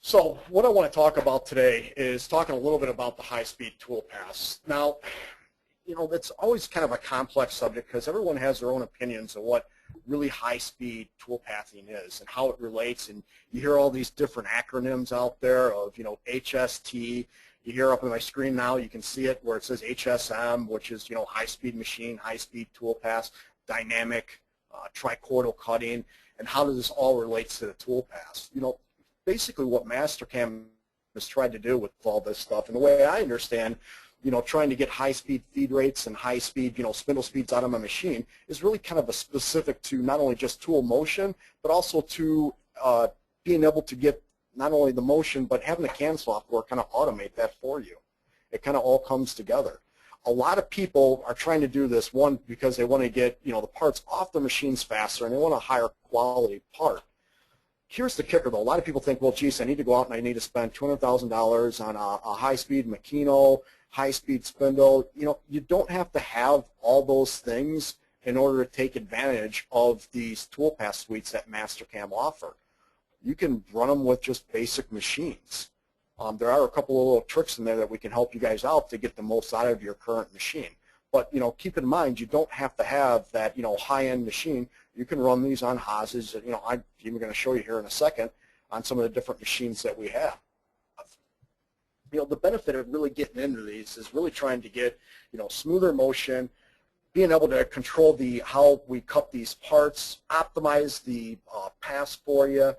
So what I want to talk about today is talking a little bit about the high-speed toolpaths. Now, that's always kind of a complex subject because everyone has their own opinions of what really high-speed toolpathing is and how it relates. And you hear all these different acronyms out there of, HST. You hear up on my screen now, you can see it where it says HSM, which is, high-speed machine, high-speed toolpaths, dynamic, trichordal cutting, and how does this all relate to the toolpaths? Basically what Mastercam has tried to do with all this stuff, and the way I understand, trying to get high-speed feed rates and high-speed, spindle speeds out of my machine is really kind of a specific to not only just tool motion, but also to being able to get not only the motion, but having the CAM software kind of automate that for you. It kind of all comes together. A lot of people are trying to do this, one, because they want to get, the parts off the machines faster, and they want a higher quality part. Here's the kicker, though. A lot of people think, well, geez, I need to go out and I need to spend $200,000 on a high-speed Makino, high-speed spindle. You don't have to have all those things in order to take advantage of these toolpath suites that Mastercam offer. You can run them with just basic machines. There are a couple of little tricks in there that we can help you guys out to get the most out of your current machine. But keep in mind, you don't have to have that high-end machine. You can run these on Haas's. I'm even going to show you here in a second on some of the different machines that we have. The benefit of really getting into these is really trying to get smoother motion, being able to control how we cut these parts, optimize the pass for you,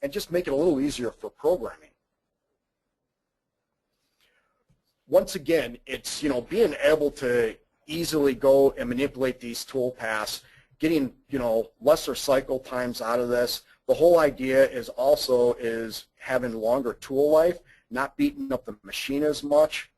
and just make it a little easier for programming. Once again, it's being able to easily go and manipulate these toolpaths, getting lesser cycle times out of this. The whole idea is also having longer tool life, not beating up the machine as much.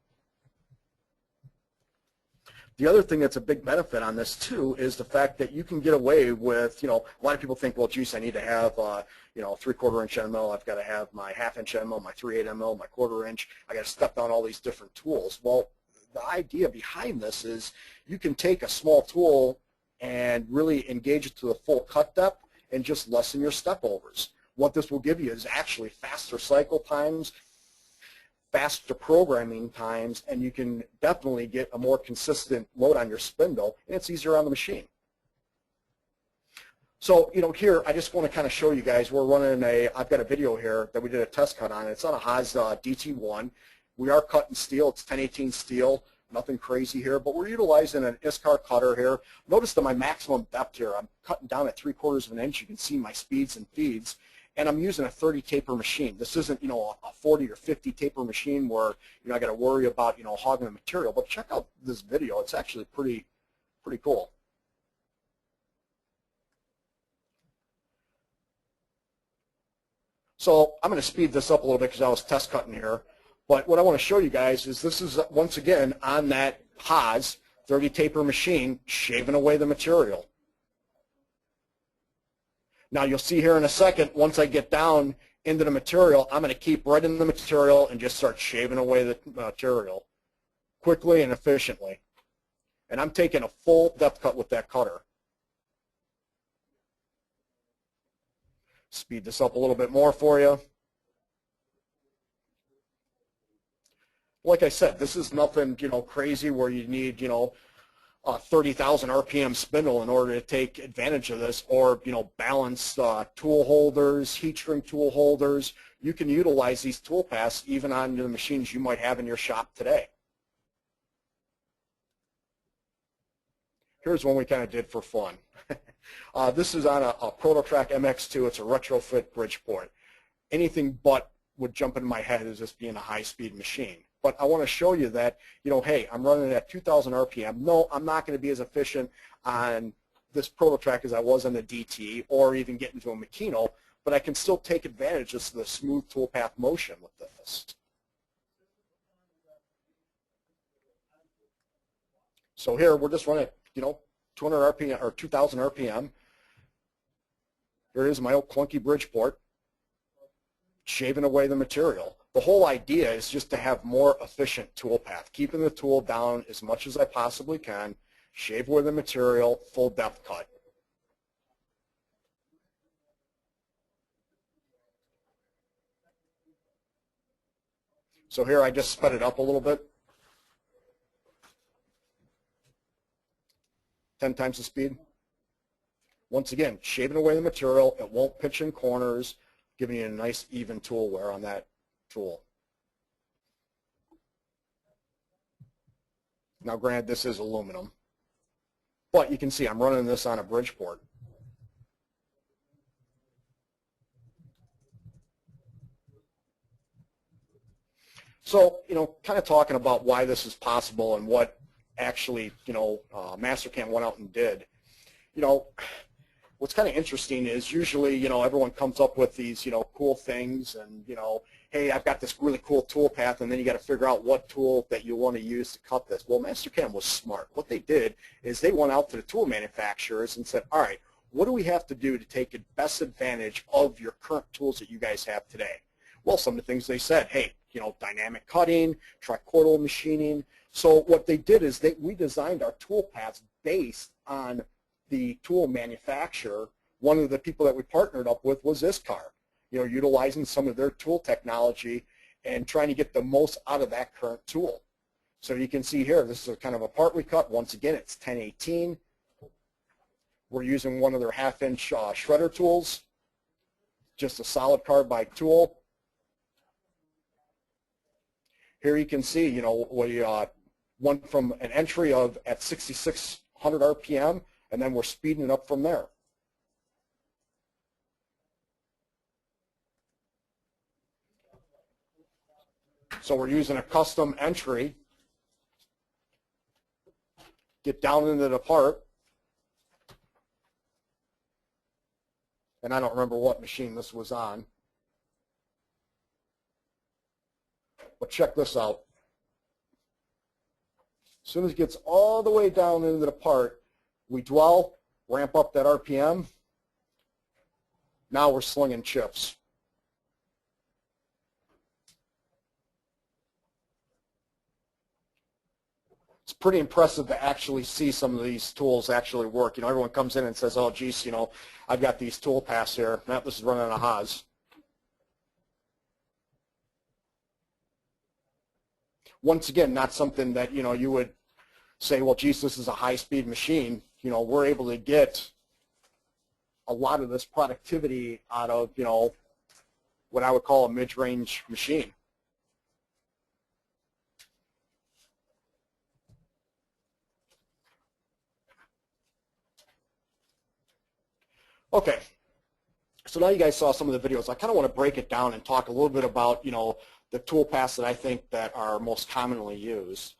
The other thing that's a big benefit on this too is the fact that you can get away with, a lot of people think, well, geez, I need to have 3/4 inch end mill, I've got to have my 1/2 inch end mill, my 3/8 end mill, my 1/4 inch, I got to step down all these different tools. Well, the idea behind this is you can take a small tool and really engage it to the full cut depth and just lessen your step overs. What this will give you is actually faster cycle times, faster programming times, and you can definitely get a more consistent load on your spindle, and it's easier on the machine. So, here I just want to kind of show you guys, we're running I've got a video here that we did a test cut on. It's on a Haas DT1. We are cutting steel. It's 1018 steel. Nothing crazy here, but we're utilizing an ISCAR cutter here. Notice that my maximum depth here, I'm cutting down at 3/4 of an inch. You can see my speeds and feeds, and I'm using a 30 taper machine. This isn't, a 40 or 50 taper machine where, I got to worry about, hogging the material. But check out this video. It's actually pretty cool. So I'm going to speed this up a little bit because I was test cutting here. But what I want to show you guys is this is, once again, on that Haas 30 taper machine, shaving away the material. Now you'll see here in a second, once I get down into the material, I'm going to keep right in the material and just start shaving away the material quickly and efficiently. And I'm taking a full depth cut with that cutter. Speed this up a little bit more for you. Like I said, this is nothing, crazy where you need, 30,000 RPM spindle in order to take advantage of this, or, balanced tool holders, heat shrink tool holders. You can utilize these toolpaths even on the machines you might have in your shop today. Here's one we kind of did for fun. This is on a ProtoTrack MX2. It's a retrofit Bridgeport. Anything but would jump in my head as this being a high-speed machine. But I want to show you that, hey, I'm running at 2,000 RPM. No, I'm not going to be as efficient on this ProtoTrack as I was on the DT or even get into a Makino, but I can still take advantage of the smooth toolpath motion with this. So here, we're just running at, 200 RPM or 2,000 RPM. Here is my old clunky Bridgeport, shaving away the material. The whole idea is just to have more efficient toolpath, keeping the tool down as much as I possibly can, shave away the material, full depth cut. So here I just sped it up a little bit. 10 times the speed. Once again, shaving away the material. It won't pitch in corners, giving you a nice even tool wear on that tool. Now granted, this is aluminum, but you can see I'm running this on a Bridgeport. So, kind of talking about why this is possible and what actually, Mastercam went out and did. What's kind of interesting is usually, everyone comes up with these, cool things and, hey, I've got this really cool tool path, and then you got to figure out what tool that you want to use to cut this. Well, Mastercam was smart. What they did is they went out to the tool manufacturers and said, all right, what do we have to do to take best advantage of your current tools that you guys have today? Well, some of the things they said, hey, dynamic cutting, tricortal machining. So what they did is we designed our tool paths based on the tool manufacturer. One of the people that we partnered up with was ISCAR, utilizing some of their tool technology and trying to get the most out of that current tool. So you can see here, this is kind of a part we cut. Once again, it's 1018. We're using one of their 1/2-inch shredder tools, just a solid carbide tool. Here you can see, we went from an entry of at 6,600 RPM, and then we're speeding it up from there. So we're using a custom entry, get down into the part, and I don't remember what machine this was on, but check this out. As soon as it gets all the way down into the part, we dwell, ramp up that RPM. Now we're slinging chips. It's pretty impressive to actually see some of these tools actually work. Everyone comes in and says, oh, geez, I've got these tool paths here. Now this is running on a Haas. Once again, not something that, you would say, well, geez, this is a high-speed machine. We're able to get a lot of this productivity out of, what I would call a mid-range machine. Okay, so now you guys saw some of the videos. I kind of want to break it down and talk a little bit about, the tool paths that I think that are most commonly used.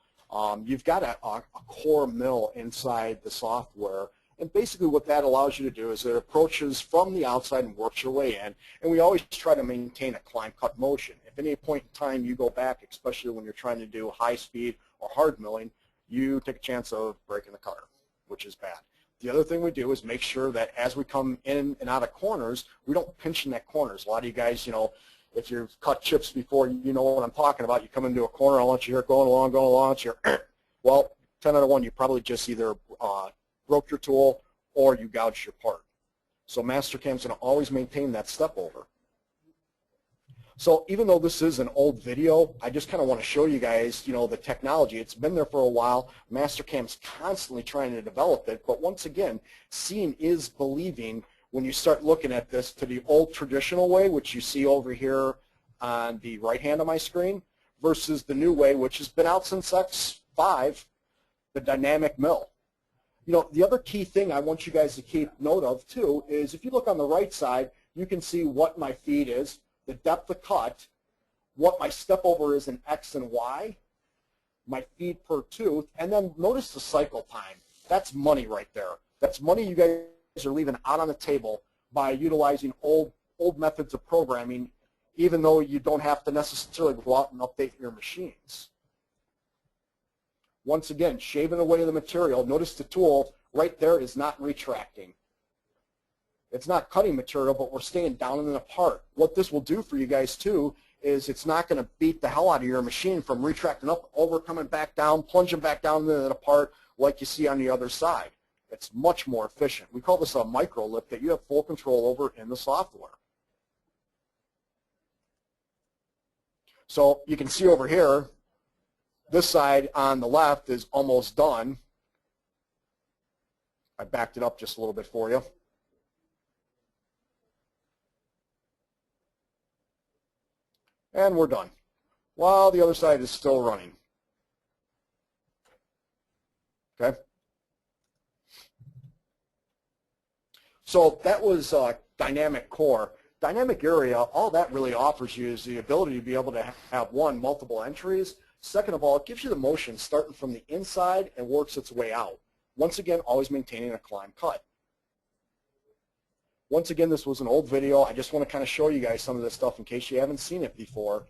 You've got a core mill inside the software, and basically what that allows you to do is it approaches from the outside and works your way in, and we always try to maintain a climb cut motion. If at any point in time you go back, especially when you're trying to do high speed or hard milling, you take a chance of breaking the cutter, which is bad. The other thing we do is make sure that as we come in and out of corners, we don't pinch in that corners. A lot of you guys, if you've cut chips before, you know what I'm talking about. You come into a corner, I'll let you hear it going along, it's your, well, 10 out of 1, you probably just either broke your tool or you gouged your part. So Mastercam's going to always maintain that step over. So even though this is an old video, I just kind of want to show you guys, the technology. It's been there for a while. Mastercam's constantly trying to develop it, but once again, seeing is believing when you start looking at this to the old traditional way, which you see over here on the right hand of my screen, versus the new way, which has been out since X5, the dynamic mill. The other key thing I want you guys to keep note of too is if you look on the right side, you can see what my feed is, the depth of cut, what my step over is in X and Y, my feed per tooth, and then notice the cycle time. That's money right there. That's money you guys are leaving out on the table by utilizing old methods of programming, even though you don't have to necessarily go out and update your machines. Once again, shaving away the material. Notice the tool right there is not retracting. It's not cutting material, but we're staying down in the part. What this will do for you guys too is it's not going to beat the hell out of your machine from retracting up, over, coming back down, plunging back down into the part like you see on the other side. It's much more efficient. We call this a micro lip that you have full control over in the software. So you can see over here, this side on the left is almost done. I backed it up just a little bit for you. And we're done, while the other side is still running. Okay. So that was dynamic core. Dynamic area, all that really offers you is the ability to be able to have, one, multiple entries. Second of all, it gives you the motion starting from the inside and works its way out. Once again, always maintaining a climb cut. Once again, this was an old video. I just want to kind of show you guys some of this stuff in case you haven't seen it before.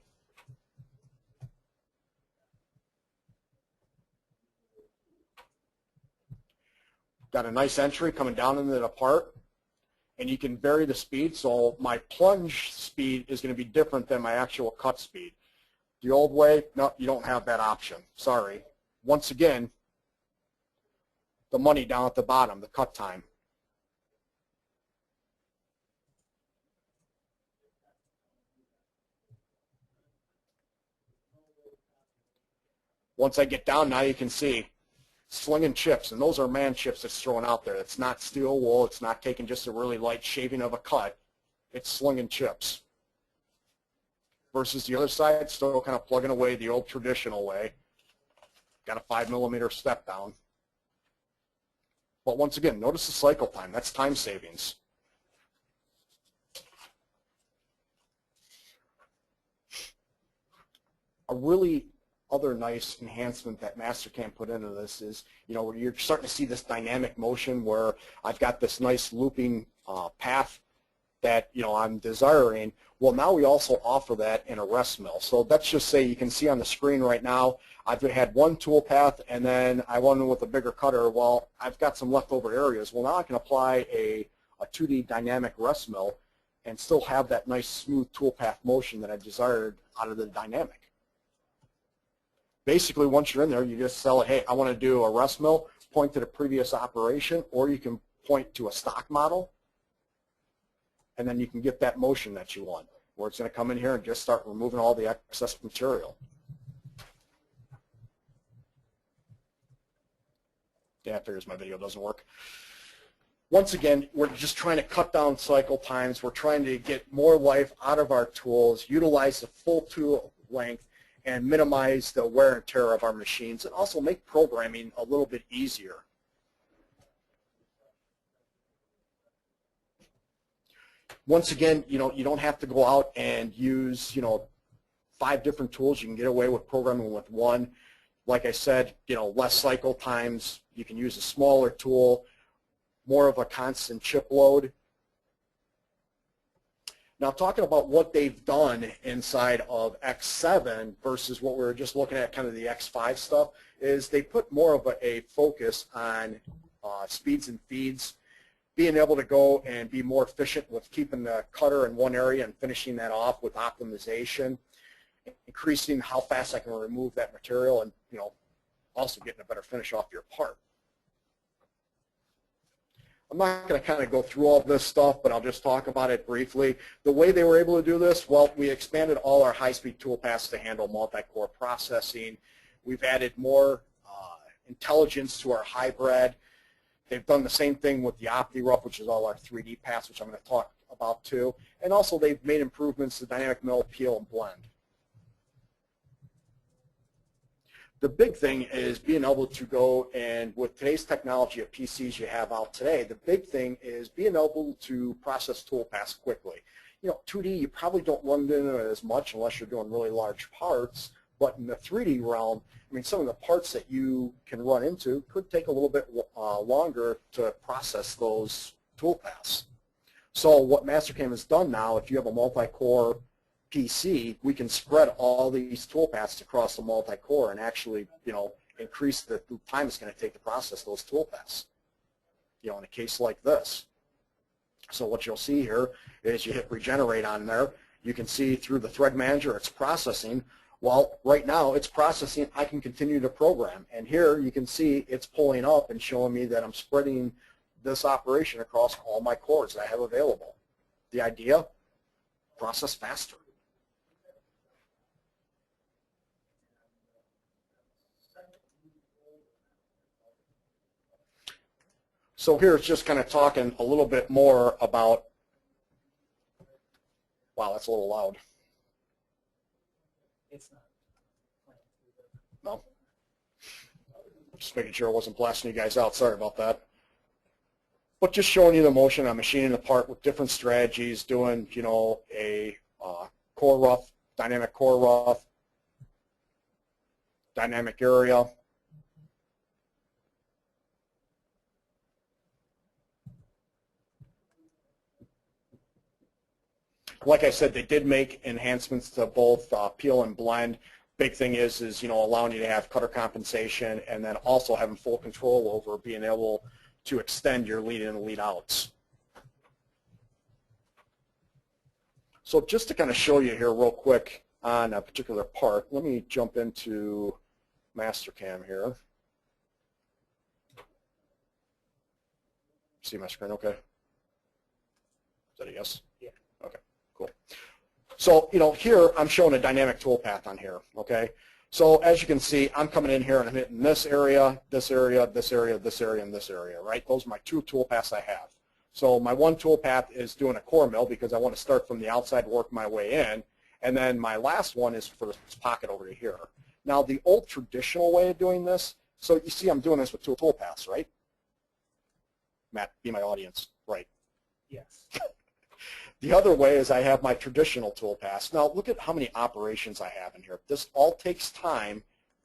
Got a nice entry coming down into the part, and you can vary the speed. So my plunge speed is going to be different than my actual cut speed. The old way, no, you don't have that option. Sorry. Once again, the money down at the bottom, the cut time. Once I get down, now you can see slinging chips, and those are man chips that's thrown out there. It's not steel wool. It's not taking just a really light shaving of a cut. It's slinging chips. Versus the other side, still kind of plugging away the old traditional way. Got a 5mm step down. But once again, notice the cycle time. That's time savings. A really other nice enhancement that Mastercam put into this is, where you're starting to see this dynamic motion where I've got this nice looping path that, I'm desiring. Well, now we also offer that in a Restmill. So let's just say you can see on the screen right now, I've had one tool path and then I went in with a bigger cutter. Well, I've got some leftover areas. Well, now I can apply a 2D dynamic Restmill and still have that nice smooth toolpath motion that I desired out of the dynamic. Basically, once you're in there, you just tell it, hey, I want to do a Restmill, point to the previous operation, or you can point to a stock model, and then you can get that motion that you want, where it's going to come in here and just start removing all the excess material. Yeah, I figures my video doesn't work. Once again, we're just trying to cut down cycle times. We're trying to get more life out of our tools, utilize the full tool length, and minimize the wear and tear of our machines, and also make programming a little bit easier. Once again, you don't have to go out and use 5 different tools. You can get away with programming with one. Like I said, less cycle times. You can use a smaller tool, more of a constant chip load. Now, talking about what they've done inside of X7 versus what we were just looking at, kind of the X5 stuff, is they put more of a focus on speeds and feeds, being able to go and be more efficient with keeping the cutter in one area and finishing that off with optimization, increasing how fast I can remove that material, and also getting a better finish off your part. I'm not going to kind of go through all this stuff, but I'll just talk about it briefly. The way they were able to do this, well, we expanded all our high-speed toolpaths to handle multi-core processing. We've added more intelligence to our hybrid. They've done the same thing with the OptiRough, which is all our 3D paths, which I'm going to talk about too. And also they've made improvements to dynamic mill, peel, and blend. The big thing is being able to go, and with today's technology of PCs you have out today, the big thing is being able to process toolpaths quickly. 2D, you probably don't run into it as much unless you're doing really large parts, but in the 3D realm, some of the parts that you can run into could take a little bit longer to process those toolpaths. So what Mastercam has done now, if you have a multi-core PC, we can spread all these toolpaths across the multi-core and actually, increase the time it's going to take to process those toolpaths, in a case like this. So what you'll see here is you hit regenerate on there. You can see through the thread manager it's processing. Well, right now it's processing. I can continue to program. And here you can see it's pulling up and showing me that I'm spreading this operation across all my cores that I have available. The idea? Process faster. So here it's just kind of talking a little bit more about, wow, that's a little loud. It's not. No. Just making sure I wasn't blasting you guys out. Sorry about that. But just showing you the motion. I'm machining the part with different strategies, doing, you know, a core rough, dynamic core rough, dynamic area. Like I said, they did make enhancements to both peel and blend. Big thing is, you know, allowing you to have cutter compensation and then also having full control over being able to extend your lead in and lead outs. So just to kind of show you here real quick on a particular part, let me jump into Mastercam here. See my screen okay? Is that a yes? Yeah. Okay, cool. So, you know, here I'm showing a dynamic toolpath on here, okay? So as you can see, I'm coming in here and I'm hitting this area, this area, this area, this area, and this area, right? Those are my two toolpaths I have. So my one toolpath is doing a core mill because I want to start from the outside, work my way in. And then my last one is for this pocket over here. Now the old traditional way of doing this, so you see I'm doing this with two toolpaths, right? Matt, be my audience, right? Yes. The other way is I have my traditional toolpaths. Now look at how many operations I have in here. This all takes time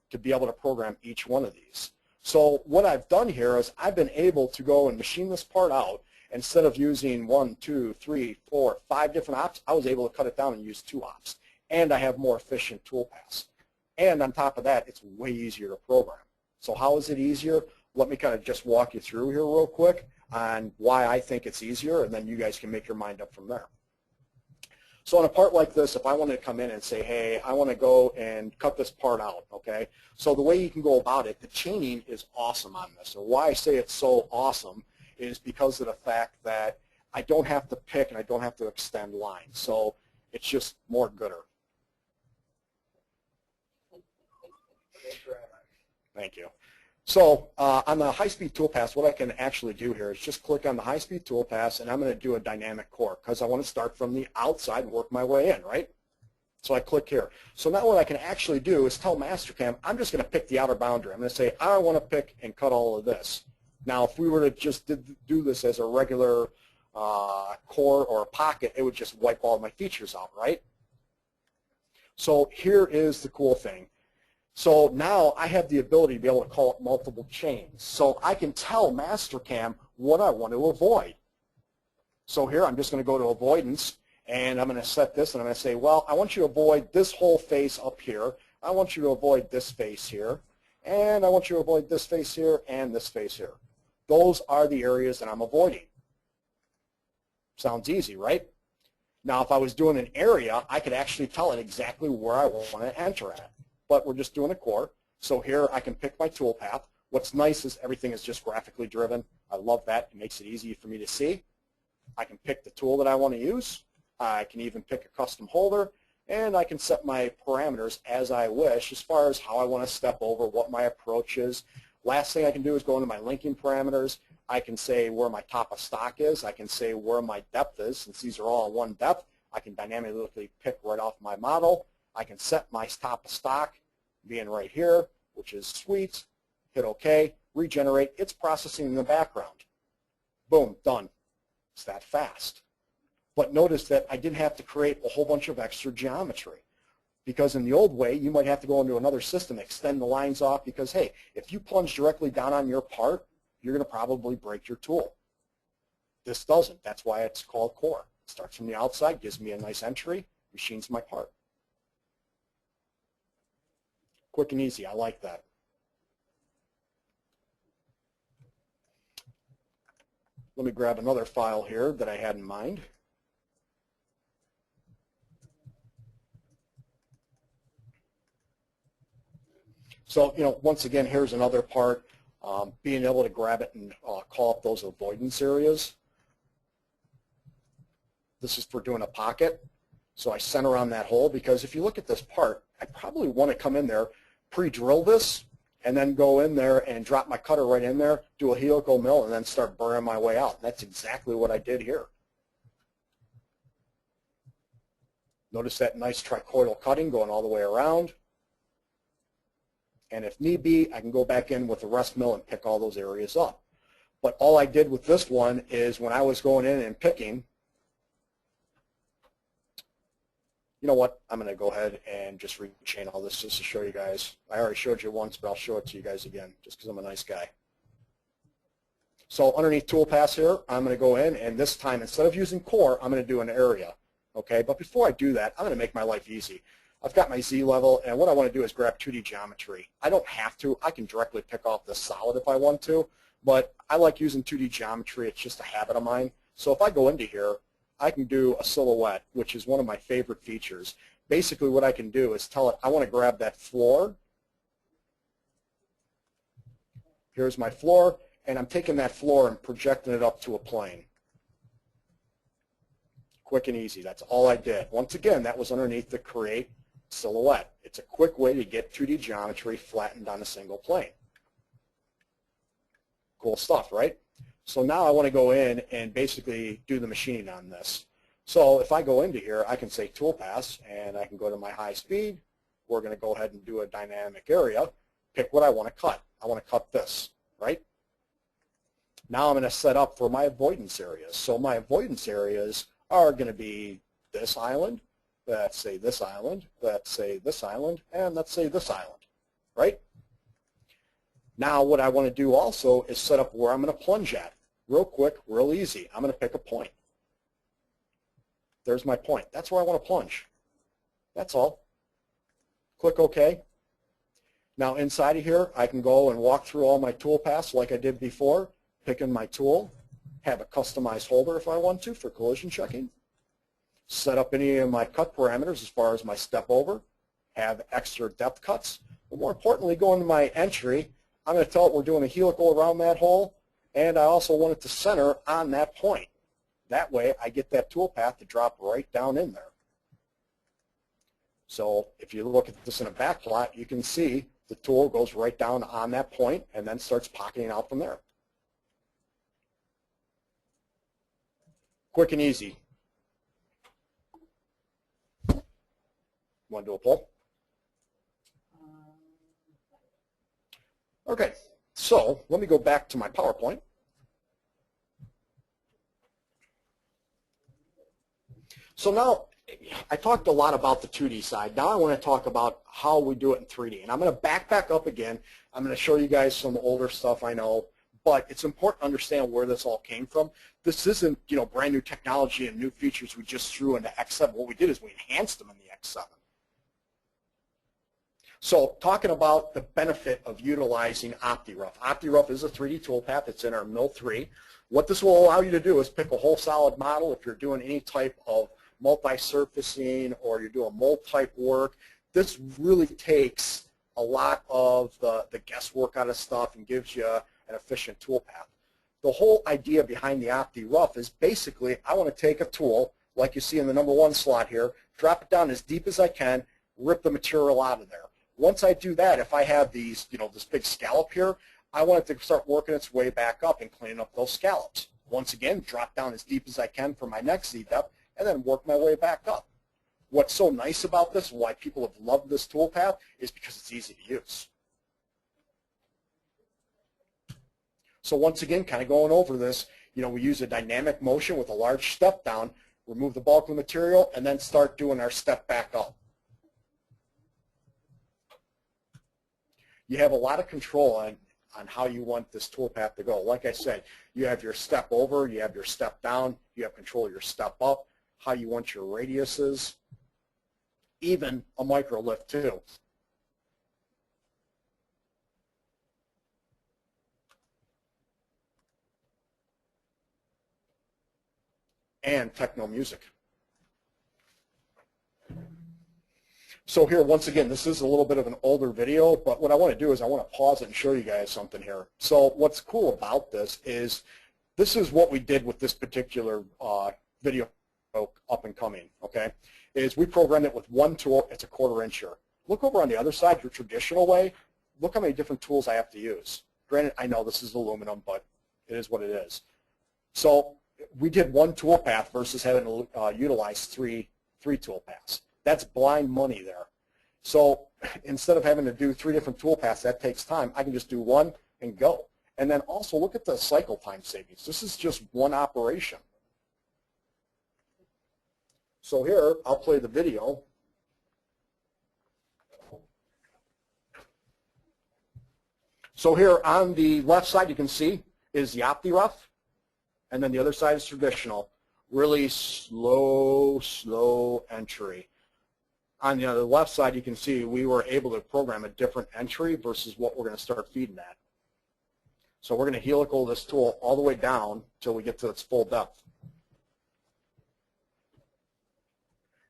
to be able to program each one of these. So what I've done here is I've been able to go and machine this part out. Instead of using 1, 2, 3, 4, 5 different ops, I was able to cut it down and use 2 ops. And I have more efficient toolpaths. And on top of that, it's way easier to program. So how is it easier? Let me kind of just walk you through here real quick on why I think it's easier, and then you guys can make your mind up from there. So on a part like this, if I wanted to come in and say, hey, I want to go and cut this part out, okay? So the way you can go about it, the chaining is awesome on this. And why I say it's so awesome is because of the fact that I don't have to pick and I don't have to extend lines. So it's just more gooder. Thank you. So on the High Speed Toolpaths, what I can actually do here is just click on the High Speed Toolpaths, and I'm going to do a dynamic core because I want to start from the outside and work my way in, right? So I click here. So now what I can actually do is tell Mastercam, I'm just going to pick the outer boundary. I'm going to say, I want to pick and cut all of this. Now, if we were to just do this as a regular core or a pocket, it would just wipe all my features out, right? So here is the cool thing. So now I have the ability to be able to call up multiple chains. So I can tell Mastercam what I want to avoid. So here I'm just going to go to avoidance, and I'm going to set this, and I'm going to say, well, I want you to avoid this whole face up here. I want you to avoid this face here, and I want you to avoid this face here and this face here. Those are the areas that I'm avoiding. Sounds easy, right? Now, if I was doing an area, I could actually tell it exactly where I want to enter at. But we're just doing a core. So here I can pick my toolpath. What's nice is everything is just graphically driven. I love that. It makes it easy for me to see. I can pick the tool that I want to use. I can even pick a custom holder. And I can set my parameters as I wish as far as how I want to step over, what my approach is. Last thing I can do is go into my linking parameters. I can say where my top of stock is. I can say where my depth is. Since these are all in one depth, I can dynamically pick right off my model. I can set my top of stock being right here, which is sweet. Hit OK, regenerate. It's processing in the background. Boom, done. It's that fast. But notice that I didn't have to create a whole bunch of extra geometry. Because in the old way, you might have to go into another system, extend the lines off, because, hey, if you plunge directly down on your part, you're going to probably break your tool. This doesn't. That's why it's called core. It starts from the outside, gives me a nice entry, machines my part. Quick and easy. I like that. Let me grab another file here that I had in mind. So, you know, once again, here's another part, being able to grab it and call up those avoidance areas. This is for doing a pocket. So I center on that hole because if you look at this part, I probably want to come in there, pre-drill this, and then go in there and drop my cutter right in there, do a helical mill, and then start burring my way out. And that's exactly what I did here. Notice that nice tricoidal cutting going all the way around. And if need be, I can go back in with the Restmill and pick all those areas up. But all I did with this one is when I was going in and picking, you know what, I'm going to go ahead and just rechain all this just to show you guys. I already showed you once, but I'll show it to you guys again just because I'm a nice guy. So underneath Toolpaths here, I'm going to go in, and this time instead of using core, I'm going to do an area. Okay, but before I do that, I'm going to make my life easy. I've got my Z level, and what I want to do is grab 2D geometry. I don't have to. I can directly pick off the solid if I want to, but I like using 2D geometry. It's just a habit of mine. So if I go into here, I can do a silhouette, which is one of my favorite features. Basically what I can do is tell it I want to grab that floor. Here's my floor, and I'm taking that floor and projecting it up to a plane. Quick and easy. That's all I did. Once again, that was underneath the Create Silhouette. It's a quick way to get 2D geometry flattened on a single plane. Cool stuff, right? So now I want to go in and basically do the machining on this. So if I go into here, I can say Toolpaths, and I can go to my high speed. We're going to go ahead and do a dynamic area. Pick what I want to cut. I want to cut this, right? Now I'm going to set up for my avoidance areas. So my avoidance areas are going to be this island, let's say this island, let's say this island, and let's say this island, right? Now what I want to do also is set up where I'm going to plunge at. Real quick, real easy. I'm going to pick a point. There's my point. That's where I want to plunge. That's all. Click OK. Now inside of here, I can go and walk through all my tool paths like I did before, picking my tool, have a customized holder if I want to for collision checking, set up any of my cut parameters as far as my step over, have extra depth cuts, but more importantly, go into my entry, I'm going to tell it we're doing a helical around that hole, and I also want it to center on that point. That way I get that tool path to drop right down in there. So if you look at this in a back plot, you can see the tool goes right down on that point and then starts pocketing out from there. Quick and easy. Want to do a pull? Okay, so let me go back to my PowerPoint. So now I talked a lot about the 2D side. Now I want to talk about how we do it in 3D. And I'm going to back up again. I'm going to show you guys some older stuff I know. But it's important to understand where this all came from. This isn't, brand new technology and new features we just threw into X7. What we did is we enhanced them in the X7. So talking about the benefit of utilizing OptiRough. OptiRough is a 3D toolpath. It's in our Mill 3. What this will allow you to do is pick a whole solid model if you're doing any type of multi-surfacing or you're doing mold type work. This really takes a lot of the guesswork out of stuff and gives you an efficient toolpath. The whole idea behind the OptiRough is basically I want to take a tool, like you see in the number 1 slot here, drop it down as deep as I can, rip the material out of there. Once I do that, if I have these, this big scallop here, I want it to start working its way back up and cleaning up those scallops. Once again, drop down as deep as I can for my next Z depth, and then work my way back up. What's so nice about this, why people have loved this toolpath, is because it's easy to use. So once again, kind of going over this, we use a dynamic motion with a large step down, remove the bulk of the material, and then start doing our step back up. You have a lot of control on how you want this toolpath to go. Like I said, you have your step over, you have your step down, you have control of your step up, how you want your radiuses, even a micro lift too. And techno music. So here, once again, this is a little bit of an older video, but what I want to do is I want to pause it and show you guys something here. So what's cool about this is what we did with this particular video up and coming, okay, is we programmed it with one tool. It's a 1/4 incher. Look over on the other side, your traditional way, look how many different tools I have to use. Granted, I know this is aluminum, but it is what it is. So we did one toolpath versus having to utilize three toolpaths. That's blind money there. So instead of having to do 3 different toolpaths, that takes time. I can just do one and go. And then also look at the cycle time savings. This is just one operation. So here, I'll play the video. So here on the left side, you can see is the OptiRough, and then the other side is traditional. Really slow entry. On the left side, you can see we were able to program a different entry versus what we're going to start feeding at. So we're going to helical this tool all the way down until we get to its full depth.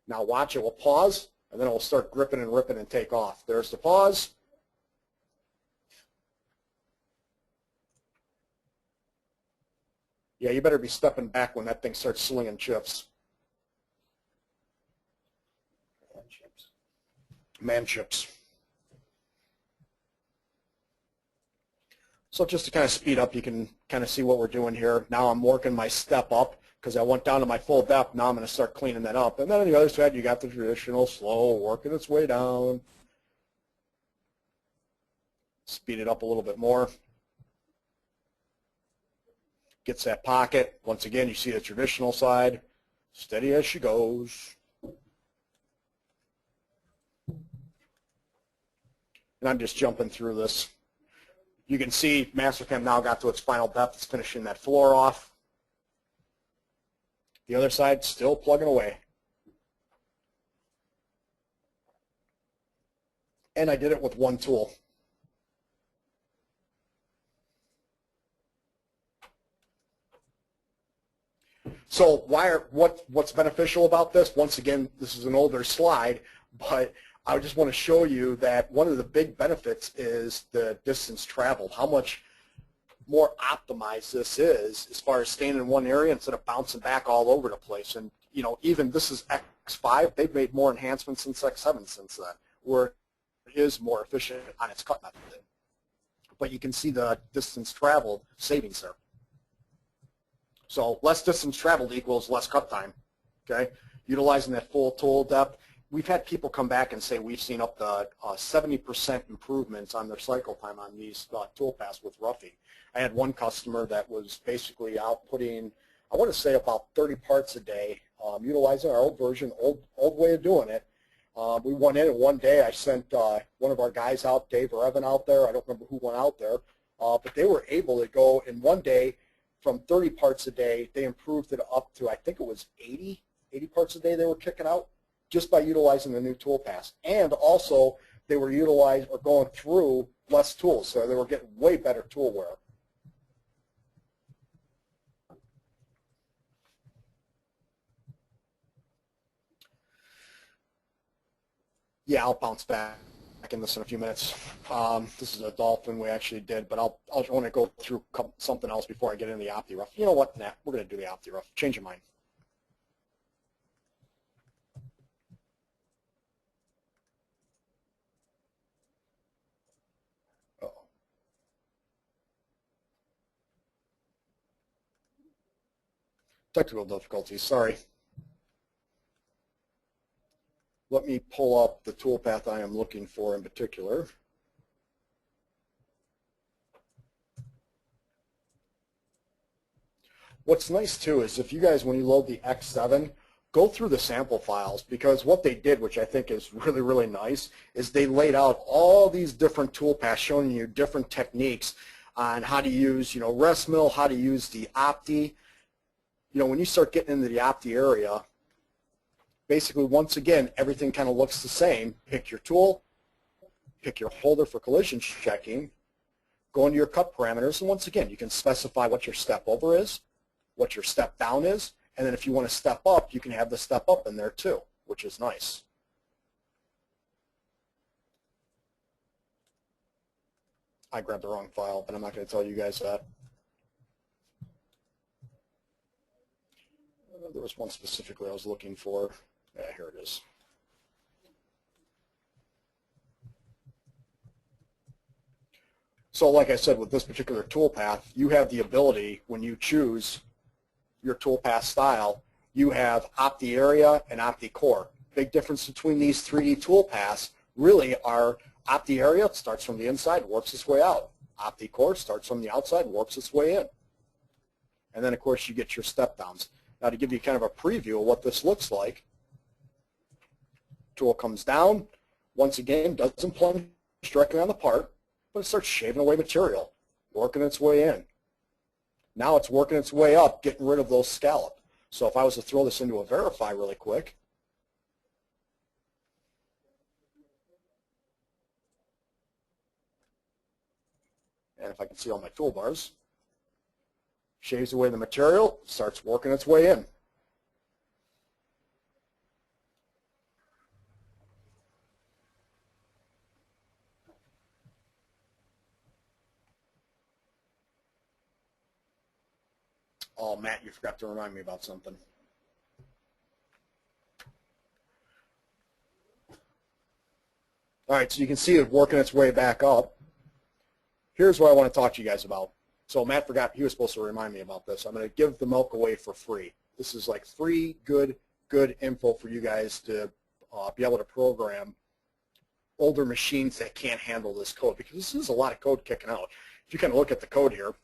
Now watch, it will pause, and then it will start gripping and ripping and take off. There's the pause. Yeah, you better be stepping back when that thing starts slinging chips. Man chips. So just to kind of speed up, you can kind of see what we're doing here. Now I'm working my step up because I went down to my full depth. Now I'm going to start cleaning that up. And then on the other side, you got the traditional slow working its way down. Speed it up a little bit more. Gets that pocket. Once again, you see the traditional side. Steady as she goes. And I'm just jumping through this. You can see Mastercam now got to its final depth. It's finishing that floor off. The other side still plugging away. And I did it with one tool. So what's beneficial about this? Once again, this is an older slide, but I just want to show you that one of the big benefits is the distance traveled, how much more optimized this is as far as staying in one area instead of bouncing back all over the place. And, you know, even this is X5, they've made more enhancements since X7 since then, where it is more efficient on its cut method. But you can see the distance traveled savings there. So less distance traveled equals less cut time, okay? Utilizing that full tool depth. We've had people come back and say we've seen up to 70% improvements on their cycle time on these toolpaths with roughing. I had one customer that was basically outputting, I want to say about 30 parts a day, utilizing our old version, old way of doing it. We went in and one day I sent one of our guys out, Dave or Evan, out there. I don't remember who went out there, but they were able to go in one day from 30 parts a day. They improved it up to, I think it was 80 parts a day they were kicking out just by utilizing the new toolpaths. And also they were utilizing or going through less tools, so they were getting way better tool wear. Yeah, I'll bounce back in this in a few minutes. This is a dolphin we actually did, but I'll want to go through something else before I get into the OptiRough. You know what? Nah, we're going to do the OptiRough. Change your mind. Uh-oh. Technical difficulties, sorry. Let me pull up the toolpath I am looking for in particular. What's nice too is if you guys, when you load the X7, go through the sample files, because what they did, which I think is really, really nice, is they laid out all these different toolpaths showing you different techniques on how to use, you know, Restmill, how to use the Opti. You know, when you start getting into the Opti area, basically, once again, everything kind of looks the same. Pick your tool, pick your holder for collision checking, go into your cut parameters, and once again, you can specify what your step over is, what your step down is, and then if you want to step up, you can have the step up in there too, which is nice. I grabbed the wrong file, but I'm not going to tell you guys that. There was one specifically I was looking for. Yeah, here it is. So like I said, with this particular toolpath, you have the ability, when you choose your toolpath style, you have Opti Area and Opti Core. Big difference between these 3D toolpaths really are Opti Area starts from the inside, works its way out. Opti Core starts from the outside, works its way in. And then, of course, you get your step downs. Now, to give you kind of a preview of what this looks like, tool comes down, once again, doesn't plunge directly on the part, but it starts shaving away material, working its way in. Now it's working its way up, getting rid of those scallop. So if I was to throw this into a verify really quick, and if I can see all my toolbars, shaves away the material, starts working its way in. Oh, Matt, you forgot to remind me about something. All right, so you can see it working its way back up. Here's what I want to talk to you guys about. So Matt forgot, he was supposed to remind me about this. I'm going to give the milk away for free. This is like free, good info for you guys to be able to program older machines that can't handle this code, because this is a lot of code kicking out. If you kind of look at the code here,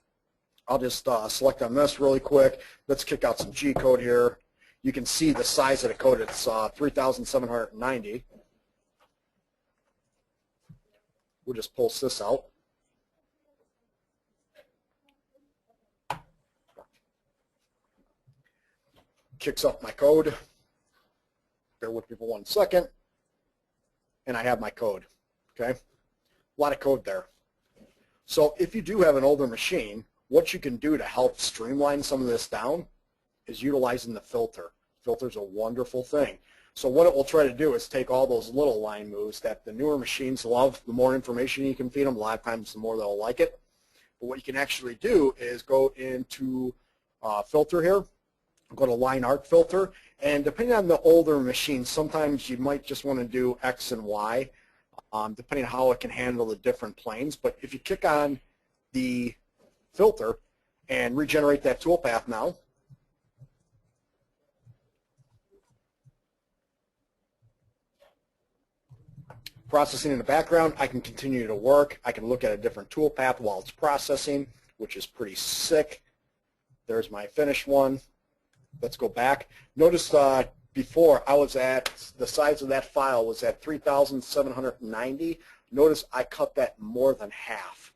I'll just select on this really quick. Let's kick out some G code here. You can see the size of the code. It's 3,790. We'll just pulse this out. Kicks up my code. Bear with me for 1 second. And I have my code. Okay? A lot of code there. So if you do have an older machine, what you can do to help streamline some of this down is utilizing the filter. Filter's a wonderful thing. So what it will try to do is take all those little line moves that the newer machines love. The more information you can feed them, a lot of times the more they'll like it. But what you can actually do is go into filter here, go to line art filter, and depending on the older machine, sometimes you might just want to do X and Y, depending on how it can handle the different planes. But if you click on the filter and regenerate that toolpath now, processing in the background, I can continue to work. I can look at a different toolpath while it's processing, which is pretty sick. There's my finished one. Let's go back. Notice before I was at, the size of that file was at 3,790. Notice I cut that more than half.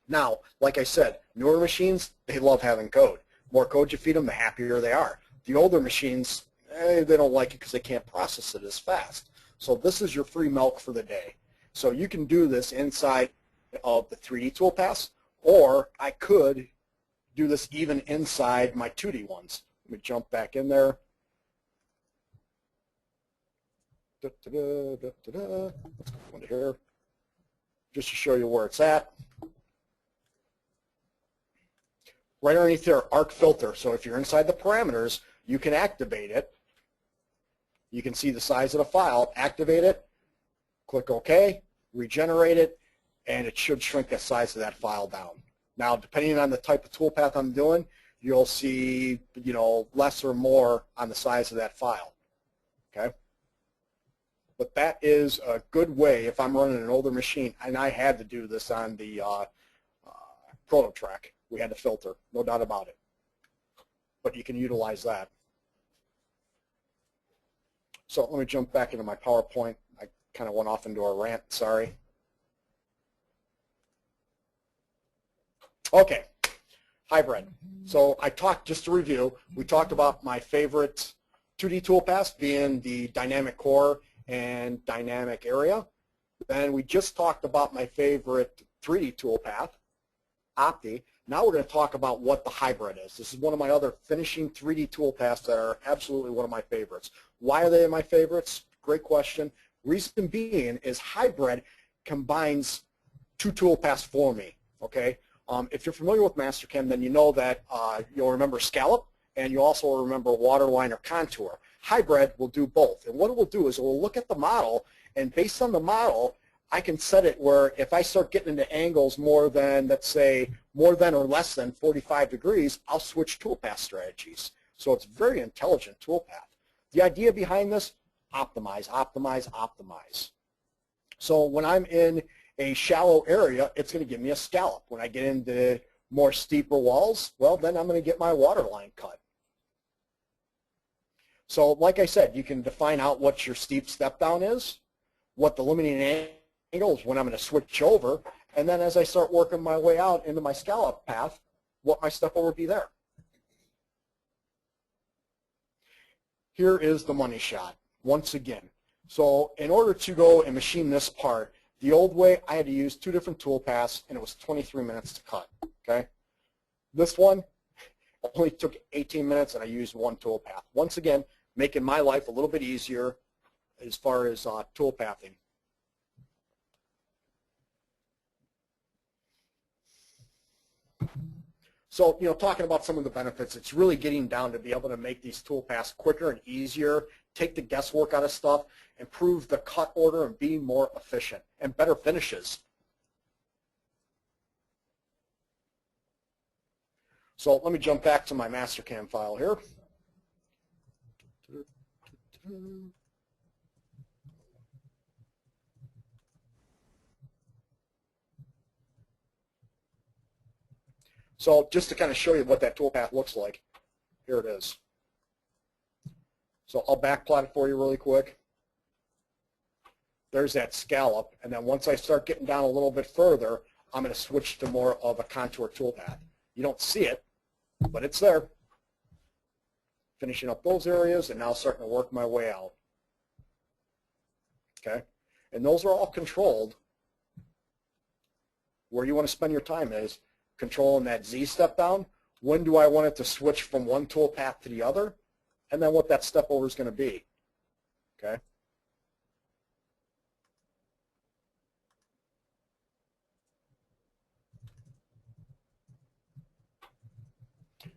Now, like I said, newer machines, they love having code. More code you feed them, the happier they are. The older machines, they don't like it because they can't process it as fast. So this is your free milk for the day. So you can do this inside of the 3D toolpaths, or I could do this even inside my 2D ones. Let me jump back in there. Let's go into here just to show you where it's at. Right underneath there, arc filter. So if you're inside the parameters, you can activate it. You can see the size of the file, activate it, click OK, regenerate it, and it should shrink the size of that file down. Now, depending on the type of toolpath I'm doing, you'll see, less or more on the size of that file. Okay? But that is a good way if I'm running an older machine, and I had to do this on the ProtoTrack. We had to filter, no doubt about it. But you can utilize that. So let me jump back into my PowerPoint. I kind of went off into a rant, sorry. Okay, hybrid. So I talked, just to review, we talked about my favorite 2D toolpaths being the dynamic core and dynamic area. Then we just talked about my favorite 3D toolpath, Opti. Now we're going to talk about what the hybrid is. This is one of my other finishing 3D toolpaths that are absolutely one of my favorites. Why are they my favorites? Great question. Reason being is hybrid combines two toolpaths for me. Okay. If you're familiar with Mastercam, then you know that you'll remember scallop, and you also will remember waterline or contour. Hybrid will do both, and what it will do is it will look at the model, and based on the model, I can set it where if I start getting into angles more than, let's say, more than or less than 45 degrees, I'll switch toolpath strategies. So it's a very intelligent toolpath. The idea behind this, optimize, optimize, optimize. So when I'm in a shallow area, it's going to give me a scallop. When I get into more steeper walls, well, then I'm going to get my water line cut. So like I said, you can define out what your steep step down is, what the limiting angle is when I'm going to switch over, and then as I start working my way out into my scallop path, what my step over be there. Here is the money shot, once again. So in order to go and machine this part, the old way I had to use 2 different toolpaths, and it was 23 minutes to cut. Okay, this one only took 18 minutes, and I used 1 toolpath. Once again, making my life a little bit easier as far as toolpathing. So, talking about some of the benefits, it's really getting down to be able to make these toolpaths quicker and easier, take the guesswork out of stuff, improve the cut order, and be more efficient, and better finishes. So let me jump back to my Mastercam file here. So just to kind of show you what that toolpath looks like, here it is. So I'll backplot it for you really quick. There's that scallop, and then once I start getting down a little bit further, I'm going to switch to more of a contour toolpath. You don't see it, but it's there. Finishing up those areas, and now starting to work my way out. Okay, and those are all controlled. Where you want to spend your time is controlling that Z step down. When do I want it to switch from one toolpath to the other, and then what that step over is going to be. Okay.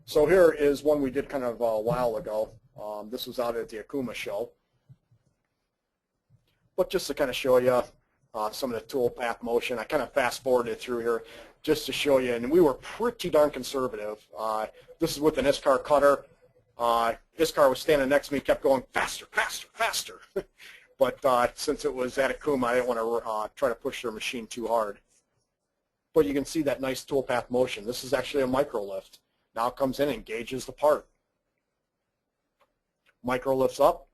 So here is one we did kind of a while ago. This was out at the Akuma show. But just to kind of show you some of the toolpath motion, I kind of fast forwarded through here just to show you, and we were pretty darn conservative. This is with an ISCAR cutter. ISCAR was standing next to me, kept going faster, faster, faster. But since it was at Akuma, I didn't want to try to push their machine too hard. But you can see that nice toolpath motion. This is actually a micro lift. Now it comes in and engages the part. Micro lifts up,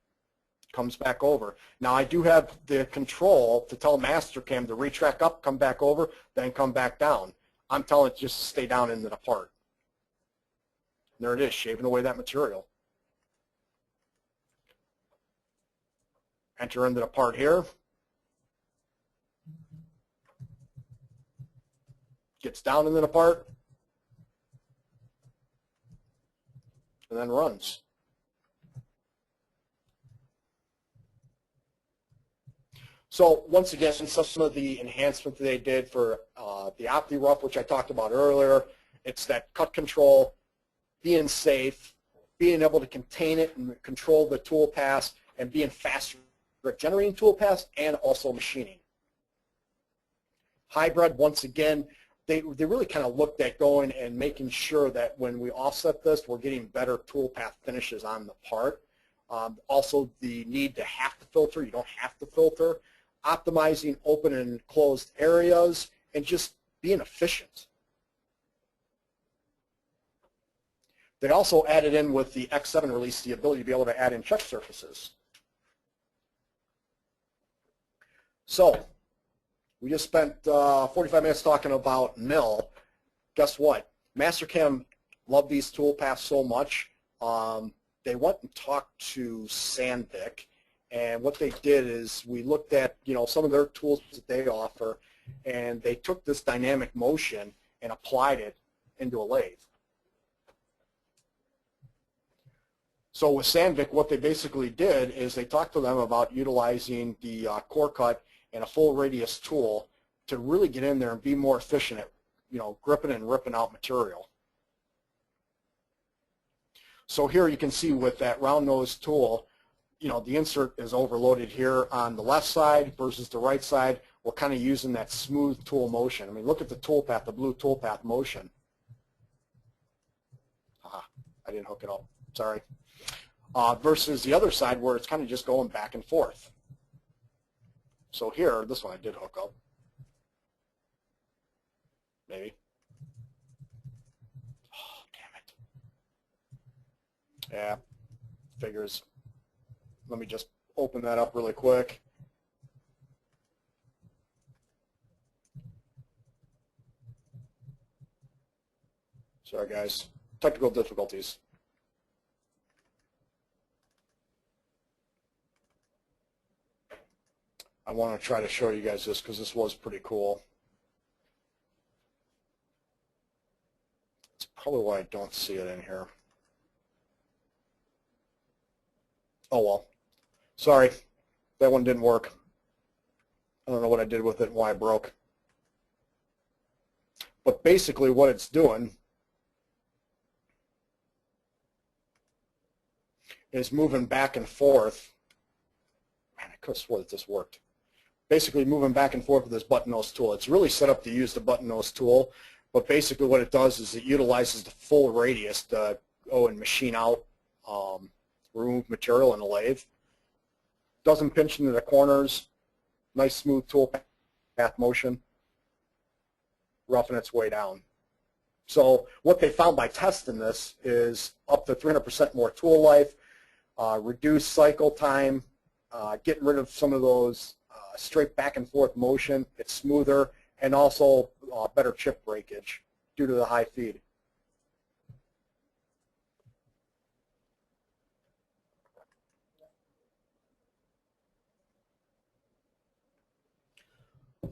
comes back over. Now I do have the control to tell Mastercam to retrack up, come back over, then come back down. I'm telling it just to stay down into the part. And there it is, shaving away that material. Enter into the part here. Gets down into the part. And then runs. So once again, some of the enhancements they did for the OptiRough, which I talked about earlier, it's that cut control, being safe, being able to contain it and control the toolpaths, and being faster at generating toolpaths and also machining. Hybrid, once again, they really kind of looked at going and making sure that when we offset this, we're getting better toolpath finishes on the part. Also, the need to have to filter, you don't have to filter. Optimizing open and closed areas, and just being efficient. They also added in with the X7 release the ability to be able to add in check surfaces. So, we just spent 45 minutes talking about mill. Guess what? Mastercam loved these toolpaths so much, they went and talked to Sandvik, and what they did is we looked at some of their tools that they offer, and they took this dynamic motion and applied it into a lathe. So with Sandvik, what they basically did is they talked to them about utilizing the core cut and a full radius tool to really get in there and be more efficient at gripping and ripping out material. So here you can see with that round nose tool, the insert is overloaded here on the left side versus the right side. We're kind of using that smooth tool motion. I mean, look at the toolpath, the blue toolpath motion. I didn't hook it up, sorry. Versus the other side where it's kind of just going back and forth. So here, this one I did hook up. Maybe. Oh, damn it. Yeah, figures. Let me just open that up really quick. Sorry, guys. Technical difficulties. I want to try to show you guys this because this was pretty cool. It's probably why I don't see it in here. Oh well. Sorry, that one didn't work. I don't know what I did with it and why it broke. But basically what it's doing is moving back and forth. Man, I could have swore that this worked. Basically moving back and forth with this button nose tool. It's really set up to use the button nose tool, but basically what it does is it utilizes the full radius to go and machine out, remove material in the lathe. Doesn't pinch into the corners. Nice smooth tool path motion, roughing its way down. So what they found by testing this is up to 300% more tool life, reduced cycle time, getting rid of some of those straight back and forth motion. It's smoother, and also better chip breakage due to the high feed.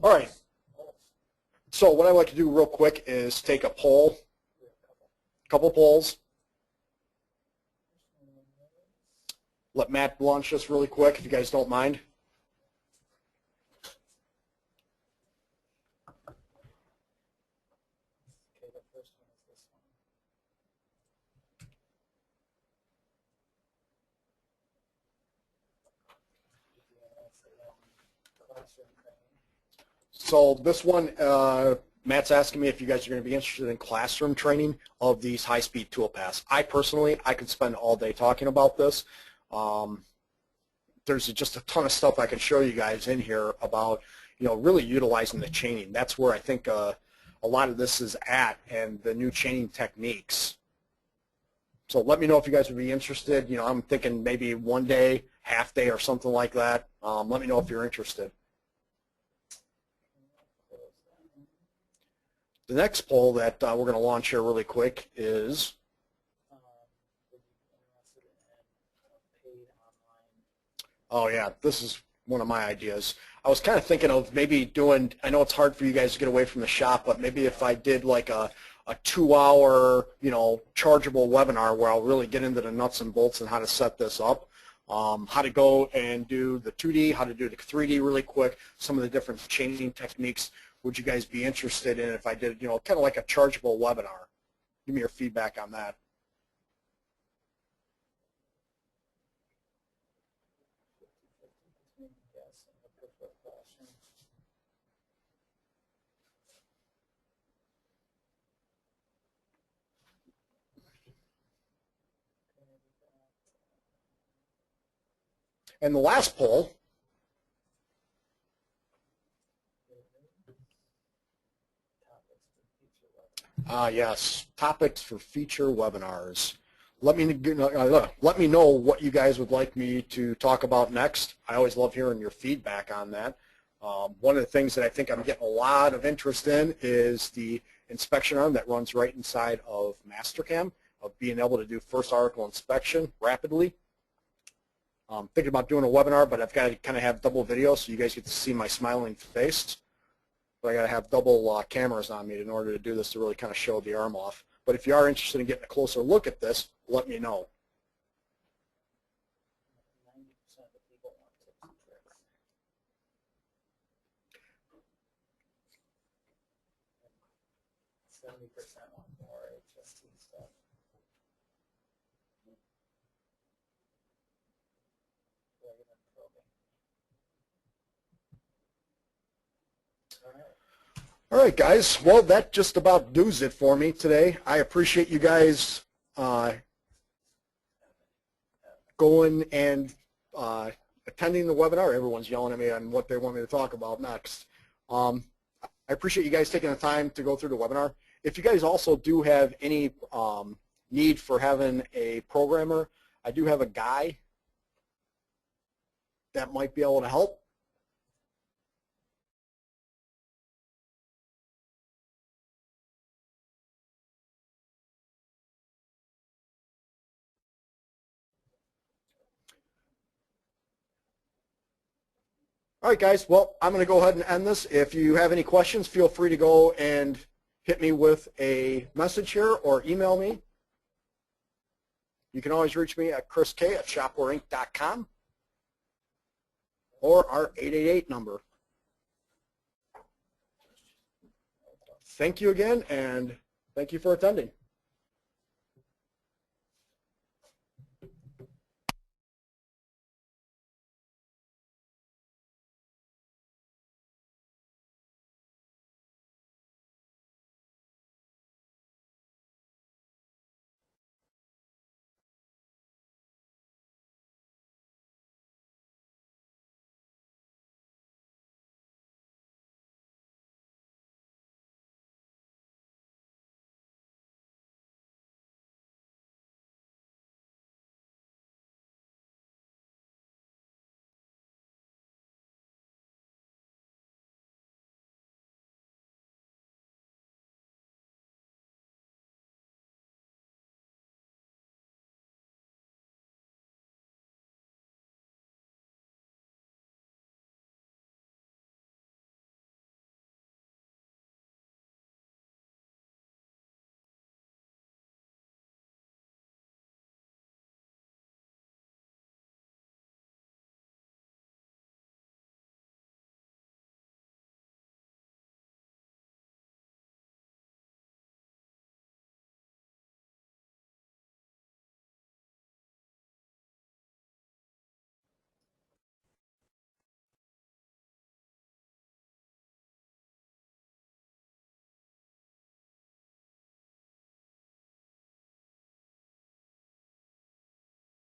All right, so what I like to do real quick is take a poll, a couple polls. Let Matt launch this really quick if you guys don't mind. Okay, the first one is this one. Classroom training. So this one, Matt's asking me if you guys are going to be interested in classroom training of these high-speed toolpaths. I personally, I could spend all day talking about this. There's just a ton of stuff I can show you guys in here about, really utilizing the chaining. That's where I think a lot of this is at, and the new chaining techniques. So let me know if you guys would be interested. I'm thinking maybe one day, half day, or something like that. Let me know if you're interested. The next poll that we're going to launch here really quick is oh yeah, this is one of my ideas. I was kind of thinking of maybe doing, I know it's hard for you guys to get away from the shop, but maybe if I did like a 2-hour, chargeable webinar where I'll really get into the nuts and bolts and how to set this up, how to go and do the 2D, how to do the 3D really quick, some of the different chaining techniques. Would you guys be interested in if I did, kind of like a chargeable webinar? Give me your feedback on that. And the last poll, yes, topics for future webinars. Let me know what you guys would like me to talk about next. I always love hearing your feedback on that. One of the things that I think I'm getting a lot of interest in is the inspection arm that runs right inside of Mastercam, of being able to do first article inspection rapidly. I'm thinking about doing a webinar, but I've got to kind of have double video so you guys get to see my smiling face. But I got to have double cameras on me in order to do this, to really kind of show the arm off. But if you are interested in getting a closer look at this, let me know. 90% of the people want tips and tricks. 70% want more HST stuff. All right, guys. Well, that just about does it for me today. I appreciate you guys going and attending the webinar. Everyone's yelling at me on what they want me to talk about next. I appreciate you guys taking the time to go through the webinar. If you guys also do have any need for having a programmer, I do have a guy that might be able to help. All right, guys. Well, I'm going to go ahead and end this. If you have any questions, feel free to go and hit me with a message here or email me. You can always reach me at chrisk@shopwareinc.com or our 888 number. Thank you again, and thank you for attending.